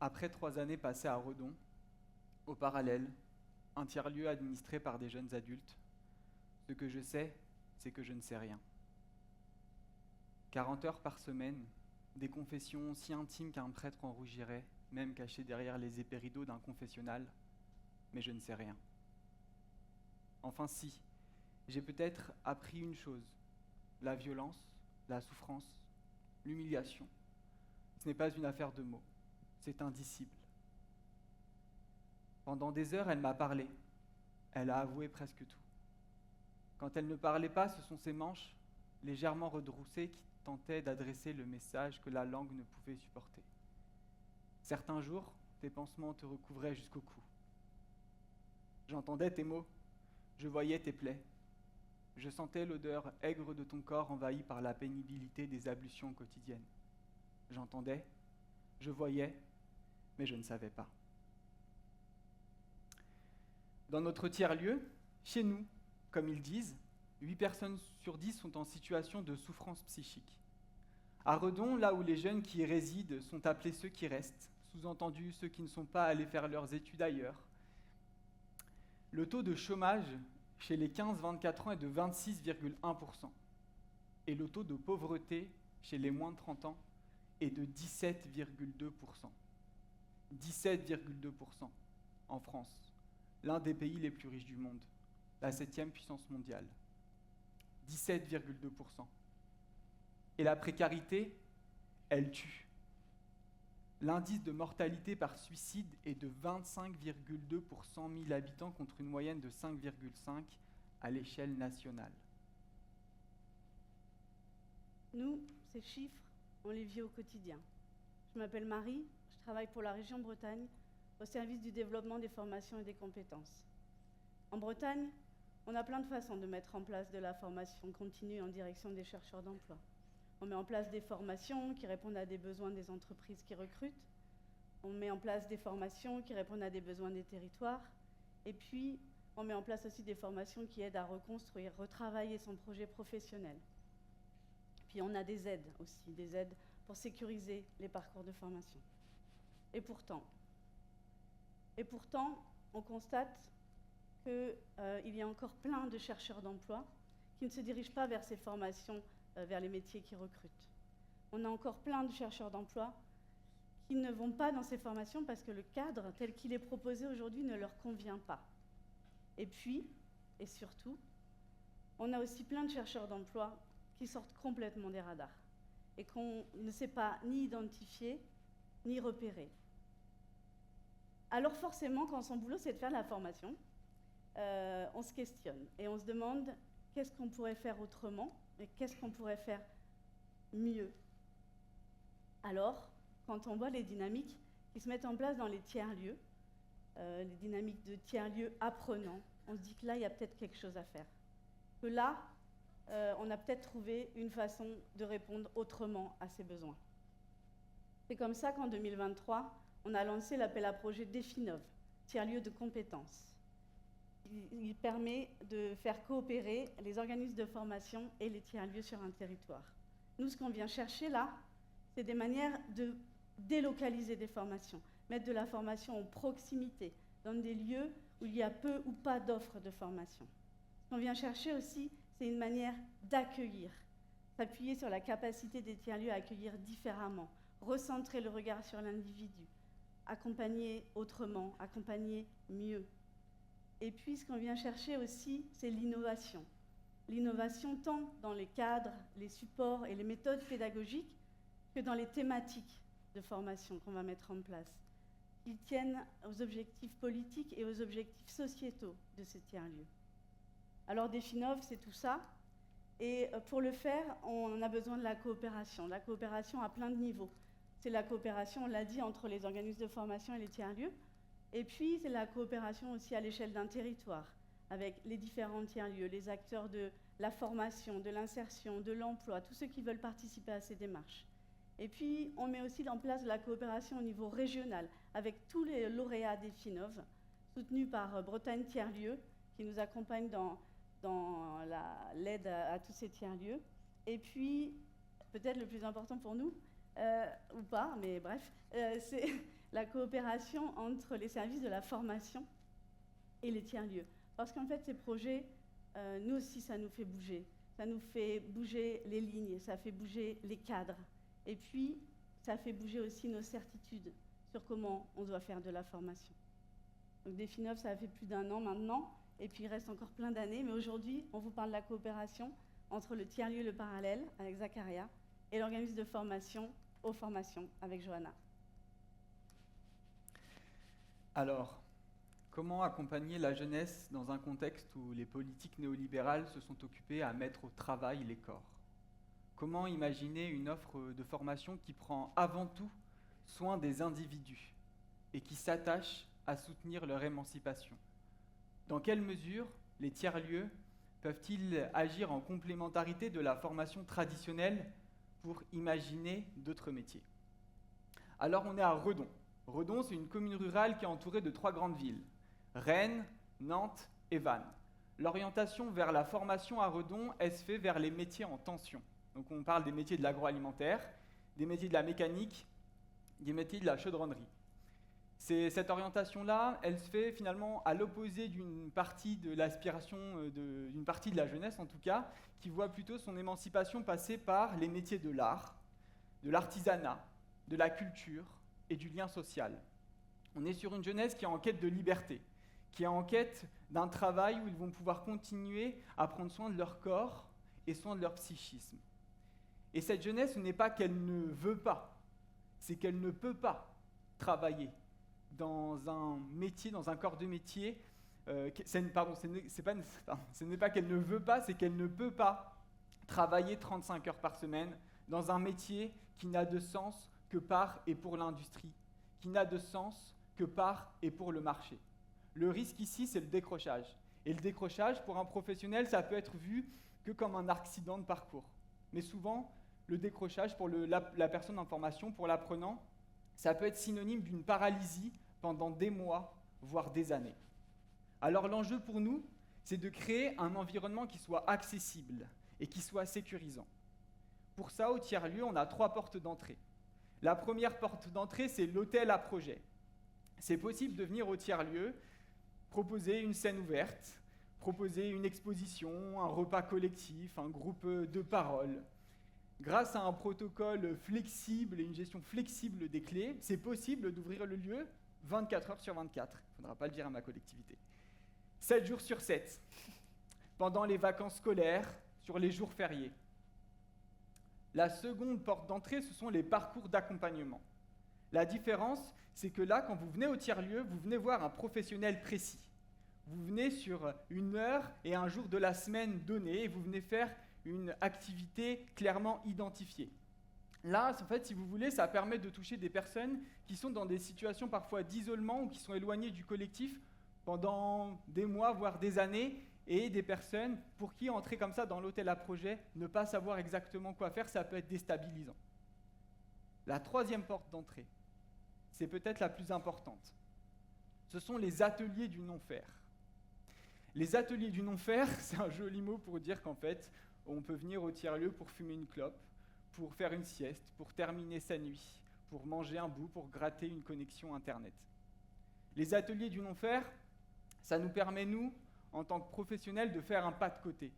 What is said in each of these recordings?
Après 3 années passées à Redon, au parallèle, un tiers-lieu administré par des jeunes adultes, ce que je sais, c'est que je ne sais rien. 40 heures par semaine, des confessions si intimes qu'un prêtre en rougirait, même caché derrière les épais rideaux d'un confessionnal, mais je ne sais rien. Enfin si, j'ai peut-être appris une chose, la violence, la souffrance, l'humiliation. Ce n'est pas une affaire de mots, c'est indicible. Pendant des heures, elle m'a parlé, elle a avoué presque tout. Quand elle ne parlait pas, ce sont ses manches, légèrement redroussées, qui tentaient d'adresser le message que la langue ne pouvait supporter. Certains jours, tes pansements te recouvraient jusqu'au cou. J'entendais tes mots, je voyais tes plaies, je sentais l'odeur aigre de ton corps envahi par la pénibilité des ablutions quotidiennes. J'entendais, je voyais, mais je ne savais pas. Dans notre tiers-lieu, chez nous, comme ils disent, 8 personnes sur 10 sont en situation de souffrance psychique. À Redon, là où les jeunes qui y résident sont appelés ceux qui restent, sous-entendu ceux qui ne sont pas allés faire leurs études ailleurs, le taux de chômage chez les 15-24 ans est de 26,1%. Et le taux de pauvreté chez les moins de 30 ans est de 17,2%. 17,2% en France, l'un des pays les plus riches du monde, la 7e puissance mondiale. 17,2%. Et la précarité, elle tue. L'indice de mortalité par suicide est de 25,2 pour 100 000 habitants contre une moyenne de 5,5 à l'échelle nationale. Nous, ces chiffres, on les vit au quotidien. Je m'appelle Marie, je travaille pour la région Bretagne au service du développement des formations et des compétences. En Bretagne, on a plein de façons de mettre en place de la formation continue en direction des chercheurs d'emploi. On met en place des formations qui répondent à des besoins des entreprises qui recrutent. On met en place des formations qui répondent à des besoins des territoires. Et puis, on met en place aussi des formations qui aident à reconstruire, retravailler son projet professionnel. Puis on a des aides aussi, des aides pour sécuriser les parcours de formation. Et pourtant, on constate qu'il y a encore plein de chercheurs d'emploi qui ne se dirigent pas vers ces formations, vers les métiers qui recrutent. On a encore plein de chercheurs d'emploi qui ne vont pas dans ces formations parce que le cadre tel qu'il est proposé aujourd'hui ne leur convient pas. Et puis, et surtout, on a aussi plein de chercheurs d'emploi qui sortent complètement des radars et qu'on ne sait pas ni identifier, ni repérer. Alors forcément, quand son boulot c'est de faire de la formation, on se questionne et on se demande qu'est-ce qu'on pourrait faire autrement et qu'est-ce qu'on pourrait faire mieux. Alors, quand on voit les dynamiques qui se mettent en place dans les tiers-lieux, les dynamiques de tiers-lieux apprenants, on se dit que là, il y a peut-être quelque chose à faire. Que là, on a peut-être trouvé une façon de répondre autrement à ces besoins. C'est comme ça qu'en 2023, on a lancé l'appel à projet Définov, tiers-lieu de compétences. Il permet de faire coopérer les organismes de formation et les tiers-lieux sur un territoire. Nous, ce qu'on vient chercher là, c'est des manières de délocaliser des formations, mettre de la formation en proximité, dans des lieux où il y a peu ou pas d'offres de formation. Ce qu'on vient chercher aussi, c'est une manière d'accueillir, s'appuyer sur la capacité des tiers-lieux à accueillir différemment, recentrer le regard sur l'individu, accompagner autrement, accompagner mieux. Et puis, ce qu'on vient chercher aussi, c'est l'innovation. L'innovation tant dans les cadres, les supports et les méthodes pédagogiques que dans les thématiques de formation qu'on va mettre en place, qui tiennent aux objectifs politiques et aux objectifs sociétaux de ces tiers-lieux. Alors, Définov, c'est tout ça. Et pour le faire, on a besoin de la coopération à plein de niveaux. C'est la coopération, on l'a dit, entre les organismes de formation et les tiers-lieux. Et puis, c'est la coopération aussi à l'échelle d'un territoire, avec les différents tiers-lieux, les acteurs de la formation, de l'insertion, de l'emploi, tous ceux qui veulent participer à ces démarches. Et puis, on met aussi en place de la coopération au niveau régional, avec tous les lauréats Définov, soutenus par Bretagne Tiers-Lieux, qui nous accompagne dans l'aide à tous ces tiers-lieux. Et puis, peut-être le plus important pour nous, ou pas, mais bref, c'est la coopération entre les services de la formation et les tiers-lieux. Parce qu'en fait, ces projets, nous aussi, ça nous fait bouger. Ça nous fait bouger les lignes, ça fait bouger les cadres. Et puis, ça fait bouger aussi nos certitudes sur comment on doit faire de la formation. Donc Definov, ça fait plus d'1 an maintenant, et puis il reste encore plein d'années. Mais aujourd'hui, on vous parle de la coopération entre le tiers-lieu et le parallèle, avec Zacharia, et l'organisme de formation aux formations, avec Johanna. Alors, comment accompagner la jeunesse dans un contexte où les politiques néolibérales se sont occupées à mettre au travail les corps? Comment imaginer une offre de formation qui prend avant tout soin des individus et qui s'attache à soutenir leur émancipation? Dans quelle mesure les tiers-lieux peuvent-ils agir en complémentarité de la formation traditionnelle pour imaginer d'autres métiers? Alors on est à Redon. Redon, c'est une commune rurale qui est entourée de 3 grandes villes, Rennes, Nantes et Vannes. L'orientation vers la formation à Redon, elle se fait vers les métiers en tension. Donc on parle des métiers de l'agroalimentaire, des métiers de la mécanique, des métiers de la chaudronnerie. Cette orientation-là, elle se fait finalement à l'opposé d'une partie de l'aspiration, d'une partie de la jeunesse en tout cas, qui voit plutôt son émancipation passer par les métiers de l'art, de l'artisanat, de la culture et du lien social. On est sur une jeunesse qui est en quête de liberté, qui est en quête d'un travail où ils vont pouvoir continuer à prendre soin de leur corps et soin de leur psychisme. Et cette jeunesse, ce n'est pas qu'elle ne veut pas, c'est qu'elle ne peut pas travailler dans un métier, dans un corps de métier. Ce n'est pas qu'elle ne veut pas, c'est qu'elle ne peut pas travailler 35 heures par semaine dans un métier qui n'a de sens que par et pour l'industrie, qui n'a de sens que par et pour le marché. Le risque ici, c'est le décrochage. Et le décrochage, pour un professionnel, ça peut être vu que comme un accident de parcours. Mais souvent, le décrochage pour la personne en formation, pour l'apprenant, ça peut être synonyme d'une paralysie pendant des mois, voire des années. Alors l'enjeu pour nous, c'est de créer un environnement qui soit accessible et qui soit sécurisant. Pour ça, au tiers-lieu, on a 3 portes d'entrée. La première porte d'entrée, c'est l'hôtel à projet. C'est possible de venir au tiers-lieu, proposer une scène ouverte, proposer une exposition, un repas collectif, un groupe de parole. Grâce à un protocole flexible et une gestion flexible des clés, c'est possible d'ouvrir le lieu 24 heures sur 24. Il ne faudra pas le dire à ma collectivité. 7 jours sur 7, pendant les vacances scolaires, sur les jours fériés. La seconde porte d'entrée, ce sont les parcours d'accompagnement. La différence, c'est que là, quand vous venez au tiers-lieu, vous venez voir un professionnel précis. Vous venez sur une heure et un jour de la semaine donné, et vous venez faire une activité clairement identifiée. Là, en fait, si vous voulez, ça permet de toucher des personnes qui sont dans des situations parfois d'isolement ou qui sont éloignées du collectif pendant des mois, voire des années, et des personnes pour qui entrer comme ça dans l'hôtel à projet, ne pas savoir exactement quoi faire, ça peut être déstabilisant. La troisième porte d'entrée, c'est peut-être la plus importante. Ce sont les ateliers du non-faire. Les ateliers du non-faire, c'est un joli mot pour dire qu'en fait, on peut venir au tiers-lieu pour fumer une clope, pour faire une sieste, pour terminer sa nuit, pour manger un bout, pour gratter une connexion Internet. Les ateliers du non-faire, ça nous permet, nous, en tant que professionnels, de faire un pas de côté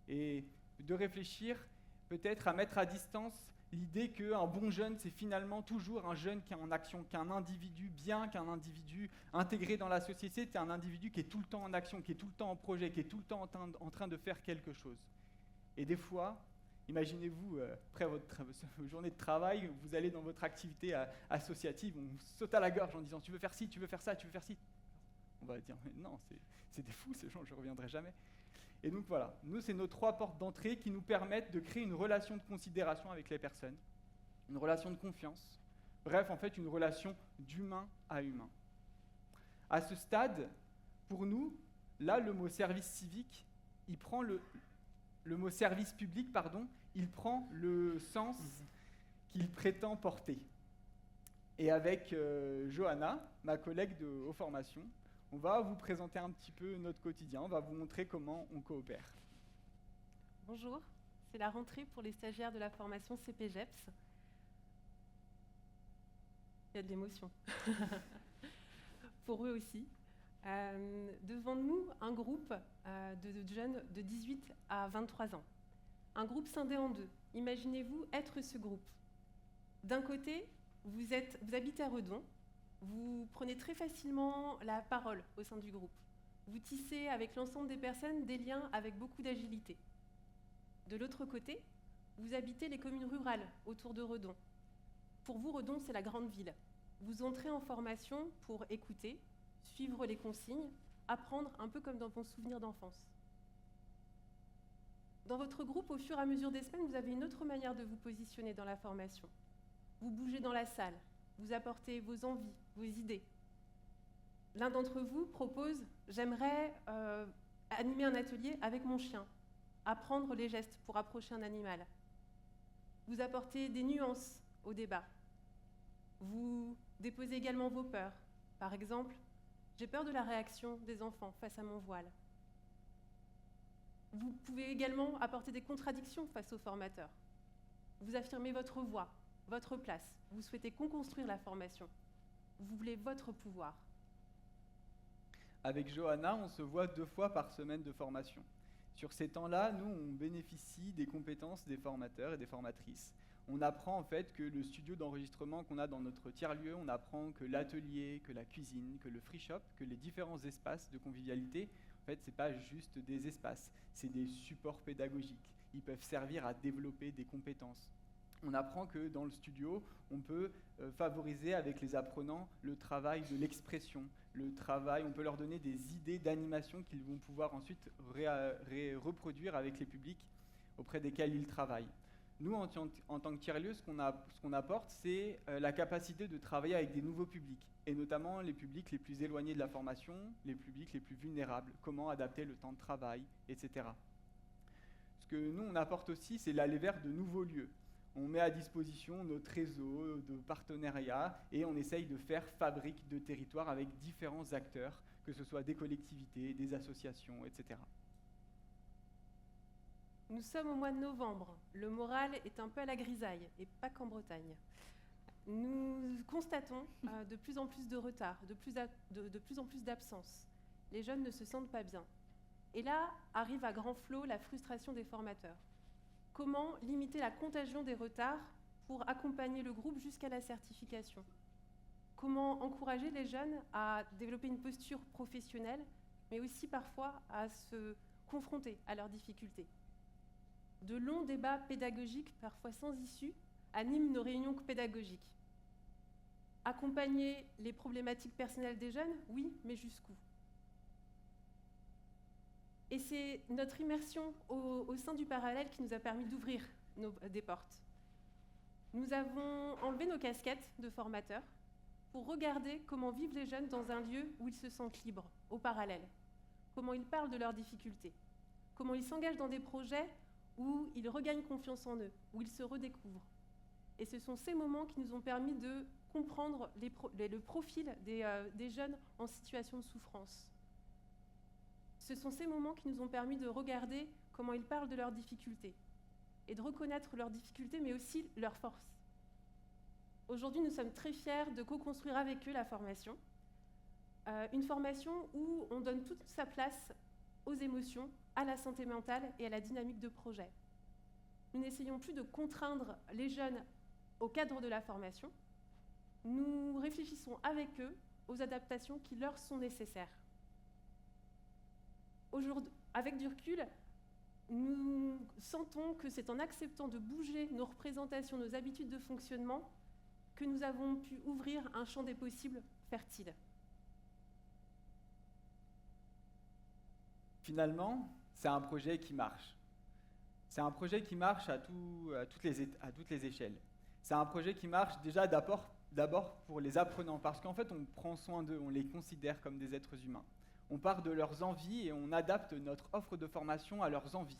et de réfléchir peut-être à mettre à distance l'idée qu'un bon jeune, c'est finalement toujours un jeune qui est en action, qu'un individu bien, qu'un individu intégré dans la société, c'est un individu qui est tout le temps en action, qui est tout le temps en projet, qui est tout le temps en train de faire quelque chose. Et des fois, imaginez-vous, après votre journée de travail, vous allez dans votre activité associative, on vous saute à la gorge en disant « tu veux faire ci, tu veux faire ça, tu veux faire ci ». On va dire « non, c'est des fous ces gens, je ne reviendrai jamais ». Et donc voilà, nous, c'est nos 3 portes d'entrée qui nous permettent de créer une relation de considération avec les personnes, une relation de confiance, bref, en fait, une relation d'humain à humain. À ce stade, pour nous, là, le mot service civique, il prend le mot service public, il prend le sens qu'il prétend porter. Et avec Johanna, ma collègue aux formations, on va vous présenter un petit peu notre quotidien, on va vous montrer comment on coopère. Bonjour, c'est la rentrée pour les stagiaires de la formation CPGEPS. Il y a de l'émotion. Pour eux aussi. Devant nous, un groupe de jeunes de 18 à 23 ans. Un groupe scindé en deux. Imaginez-vous être ce groupe. D'un côté, vous habitez à Redon, vous prenez très facilement la parole au sein du groupe. Vous tissez avec l'ensemble des personnes des liens avec beaucoup d'agilité. De l'autre côté, vous habitez les communes rurales autour de Redon. Pour vous, Redon, c'est la grande ville. Vous entrez en formation pour écouter, suivre les consignes, apprendre un peu comme dans vos souvenirs d'enfance. Dans votre groupe, au fur et à mesure des semaines, vous avez une autre manière de vous positionner dans la formation. Vous bougez dans la salle, vous apportez vos envies, vos idées. L'un d'entre vous propose « J'aimerais animer un atelier avec mon chien, apprendre les gestes pour approcher un animal. » Vous apportez des nuances au débat. Vous déposez également vos peurs. Par exemple, « J'ai peur de la réaction des enfants face à mon voile. » Vous pouvez également apporter des contradictions face aux formateurs. Vous affirmez votre voix, votre place. Vous souhaitez co-construire la formation. Vous voulez votre pouvoir. Avec Johanna, on se voit 2 fois par semaine de formation. Sur ces temps-là, nous, on bénéficie des compétences des formateurs et des formatrices. On apprend en fait que le studio d'enregistrement qu'on a dans notre tiers-lieu, on apprend que l'atelier, que la cuisine, que le free shop, que les différents espaces de convivialité, en fait, ce n'est pas juste des espaces, c'est des supports pédagogiques. Ils peuvent servir à développer des compétences. On apprend que dans le studio, on peut favoriser avec les apprenants le travail de l'expression, on peut leur donner des idées d'animation qu'ils vont pouvoir ensuite reproduire avec les publics auprès desquels ils travaillent. Nous, en tant que tiers-lieu, ce qu'on apporte, c'est la capacité de travailler avec des nouveaux publics, et notamment les publics les plus éloignés de la formation, les publics les plus vulnérables, comment adapter le temps de travail, etc. Ce que nous, on apporte aussi, c'est l'aller vers de nouveaux lieux. On met à disposition notre réseau de partenariats et on essaye de faire fabrique de territoire avec différents acteurs, que ce soit des collectivités, des associations, etc. Nous sommes au mois de novembre. Le moral est un peu à la grisaille, et pas qu'en Bretagne. Nous constatons de plus en plus de retard, de plus en plus d'absence. Les jeunes ne se sentent pas bien. Et là arrive à grand flot la frustration des formateurs. Comment limiter la contagion des retards pour accompagner le groupe jusqu'à la certification? Comment encourager les jeunes à développer une posture professionnelle, mais aussi parfois à se confronter à leurs difficultés? De longs débats pédagogiques, parfois sans issue, animent nos réunions pédagogiques. Accompagner les problématiques personnelles des jeunes, oui, mais jusqu'où? Et c'est notre immersion au sein du parallèle qui nous a permis d'ouvrir des portes. Nous avons enlevé nos casquettes de formateurs pour regarder comment vivent les jeunes dans un lieu où ils se sentent libres, au parallèle. Comment ils parlent de leurs difficultés. Comment ils s'engagent dans des projets où ils regagnent confiance en eux, où ils se redécouvrent. Et ce sont ces moments qui nous ont permis de comprendre le profil des jeunes en situation de souffrance. Ce sont ces moments qui nous ont permis de regarder comment ils parlent de leurs difficultés et de reconnaître leurs difficultés, mais aussi leurs forces. Aujourd'hui, nous sommes très fiers de co-construire avec eux la formation. Une formation où on donne toute sa place aux émotions, à la santé mentale et à la dynamique de projet. Nous n'essayons plus de contraindre les jeunes au cadre de la formation. Nous réfléchissons avec eux aux adaptations qui leur sont nécessaires. Aujourd'hui, avec du recul, nous sentons que c'est en acceptant de bouger nos représentations, nos habitudes de fonctionnement, que nous avons pu ouvrir un champ des possibles fertile. Finalement, c'est un projet qui marche. C'est un projet qui marche à toutes les échelles. C'est un projet qui marche déjà d'abord pour les apprenants, parce qu'en fait, on prend soin d'eux, on les considère comme des êtres humains. On part de leurs envies et on adapte notre offre de formation à leurs envies.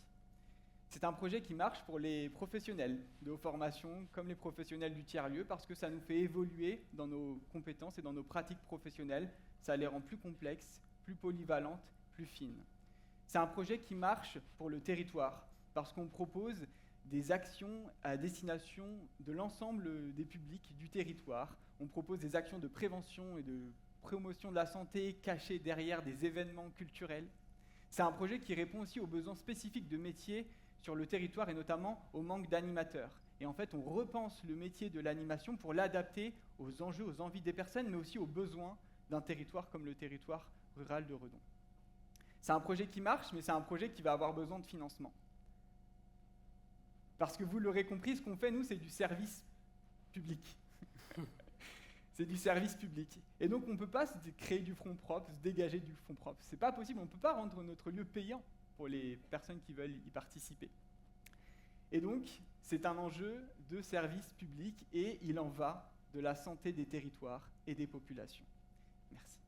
C'est un projet qui marche pour les professionnels de nos formations, comme les professionnels du tiers-lieu, parce que ça nous fait évoluer dans nos compétences et dans nos pratiques professionnelles. Ça les rend plus complexes, plus polyvalentes, plus fines. C'est un projet qui marche pour le territoire, parce qu'on propose des actions à destination de l'ensemble des publics du territoire. On propose des actions de prévention et de promotion de la santé cachées derrière des événements culturels. C'est un projet qui répond aussi aux besoins spécifiques de métiers sur le territoire et notamment au manque d'animateurs. Et en fait, on repense le métier de l'animation pour l'adapter aux enjeux, aux envies des personnes, mais aussi aux besoins d'un territoire comme le territoire rural de Redon. C'est un projet qui marche, mais c'est un projet qui va avoir besoin de financement. Parce que vous l'aurez compris, ce qu'on fait, nous, c'est du service public. C'est du service public. Et donc, on ne peut pas se créer du fonds propre, se dégager du fonds propre. C'est pas possible, on ne peut pas rendre notre lieu payant pour les personnes qui veulent y participer. Et donc, c'est un enjeu de service public et il en va de la santé des territoires et des populations. Merci.